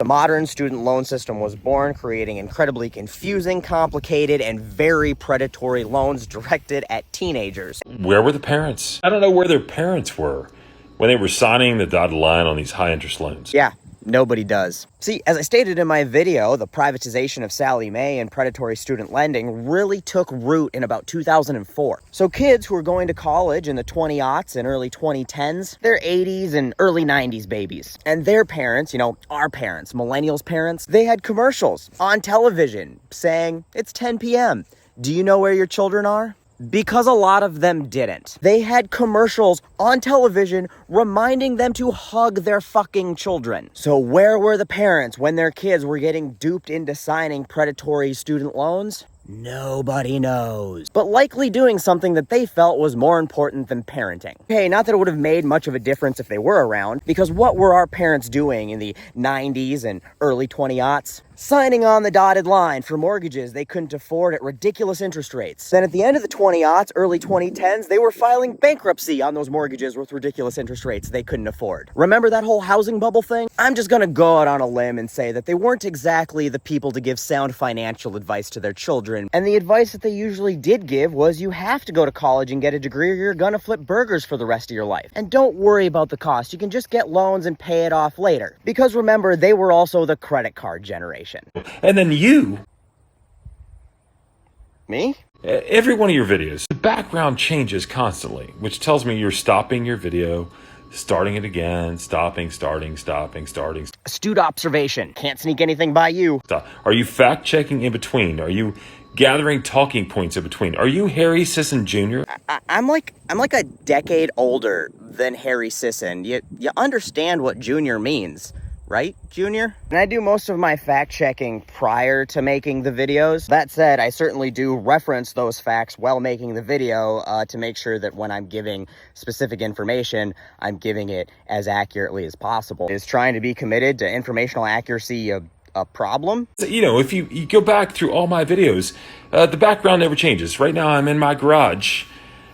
The modern student loan system was born, creating incredibly confusing, complicated, and very predatory loans directed at teenagers. Where were the parents? I don't know where their parents were when they were signing the dotted line on these high-interest loans. Yeah, nobody does. See, as I stated in my video, the privatization of Sallie Mae and predatory student lending really took root in about 2004. So kids who were going to college in the 20-aughts and early 2010s, they're 80s and early 90s babies. And their parents, you know, our parents, millennials' parents, they had commercials on television saying, "It's 10 p.m. Do you know where your children are?" Because a lot of them didn't. They had commercials on television reminding them to hug their fucking children. So where were the parents when their kids were getting duped into signing predatory student loans? Nobody knows. But likely doing something that they felt was more important than parenting. Okay, not that it would have made much of a difference if they were around, because what were our parents doing in the 90s and early 20-aughts? Signing on the dotted line for mortgages they couldn't afford at ridiculous interest rates. Then at the end of the 20-aughts, early 2010s, they were filing bankruptcy on those mortgages with ridiculous interest rates they couldn't afford. Remember that whole housing bubble thing? I'm just gonna go out on a limb and say that they weren't exactly the people to give sound financial advice to their children. And the advice that they usually did give was you have to go to college and get a degree or you're gonna flip burgers for the rest of your life. And don't worry about the cost. You can just get loans and pay it off later. Because remember, they were also the credit card generation. And then you... Me? Every one of your videos, the background changes constantly, which tells me you're stopping your video, starting it again, stopping, starting, stopping, starting. Astute observation. Can't sneak anything by you. Are you fact-checking in between? Are you gathering talking points in between? Are you Harry Sisson Jr.? I'm like a decade older than Harry Sisson. You understand what junior means, right, Junior? And I do most of my fact-checking prior to making the videos. That said, I certainly do reference those facts while making the video to make sure that when I'm giving specific information, I'm giving it as accurately as possible. Is trying to be committed to informational accuracy a problem? You know, if you go back through all my videos, the background never changes. Right now I'm in my garage,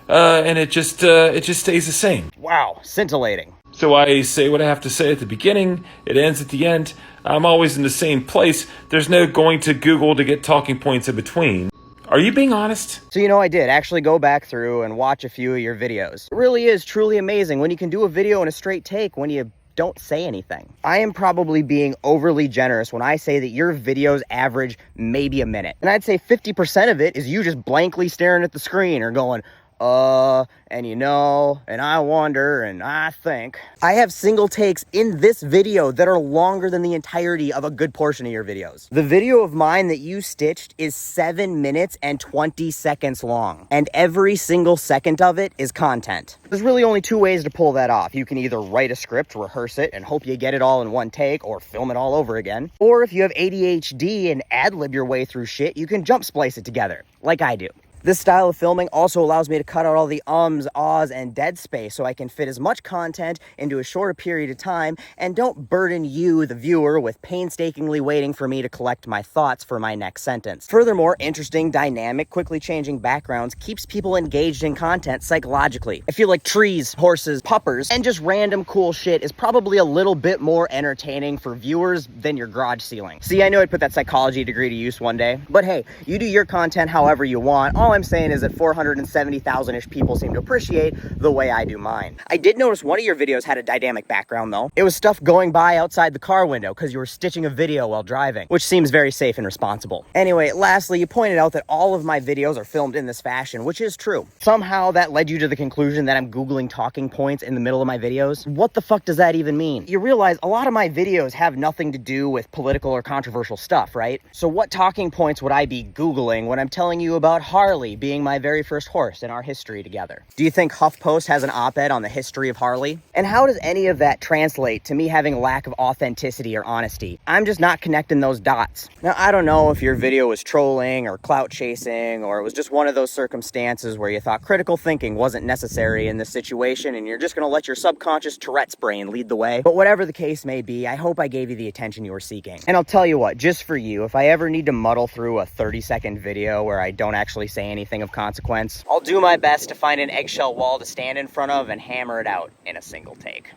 and it just stays the same. Wow, scintillating. So I say what I have to say at the beginning, it ends at the end. I'm always in the same place. There's no going to Google to get talking points in between. Are you being honest? So, you know, I did actually go back through and watch a few of your videos. It really is truly amazing when you can do a video in a straight take when you don't say anything. I am probably being overly generous when I say that your videos average maybe a minute. And I'd say 50% of it is you just blankly staring at the screen or going, and you know, and I wonder, and I think. I have single takes in this video that are longer than the entirety of a good portion of your videos. The video of mine that you stitched is 7 minutes and 20 seconds long, and every single second of it is content. There's really only two ways to pull that off. You can either write a script, rehearse it, and hope you get it all in one take, or film it all over again. Or if you have ADHD and ad-lib your way through shit, you can jump splice it together, like I do. This style of filming also allows me to cut out all the ums, ahs, and dead space so I can fit as much content into a shorter period of time and don't burden you, the viewer, with painstakingly waiting for me to collect my thoughts for my next sentence. Furthermore, interesting, dynamic, quickly changing backgrounds keeps people engaged in content psychologically. I feel like trees, horses, puppers, and just random cool shit is probably a little bit more entertaining for viewers than your garage ceiling. See, I know I'd put that psychology degree to use one day, but hey, you do your content however you want. All I'm saying is that 470,000-ish people seem to appreciate the way I do mine. I did notice one of your videos had a dynamic background though. It was stuff going by outside the car window because you were stitching a video while driving, which seems very safe and responsible. Anyway, lastly, you pointed out that all of my videos are filmed in this fashion, which is true. Somehow that led you to the conclusion that I'm Googling talking points in the middle of my videos. What the fuck does that even mean? You realize a lot of my videos have nothing to do with political or controversial stuff, right? So what talking points would I be Googling when I'm telling you about Harley being my very first horse in our history together? Do you think HuffPost has an op-ed on the history of Harley? And how does any of that translate to me having a lack of authenticity or honesty? I'm just not connecting those dots. Now, I don't know if your video was trolling or clout chasing, or it was just one of those circumstances where you thought critical thinking wasn't necessary in this situation and you're just gonna let your subconscious Tourette's brain lead the way. But whatever the case may be, I hope I gave you the attention you were seeking. And I'll tell you what, just for you, if I ever need to muddle through a 30-second video where I don't actually say anything of consequence, I'll do my best to find an eggshell wall to stand in front of and hammer it out in a single take.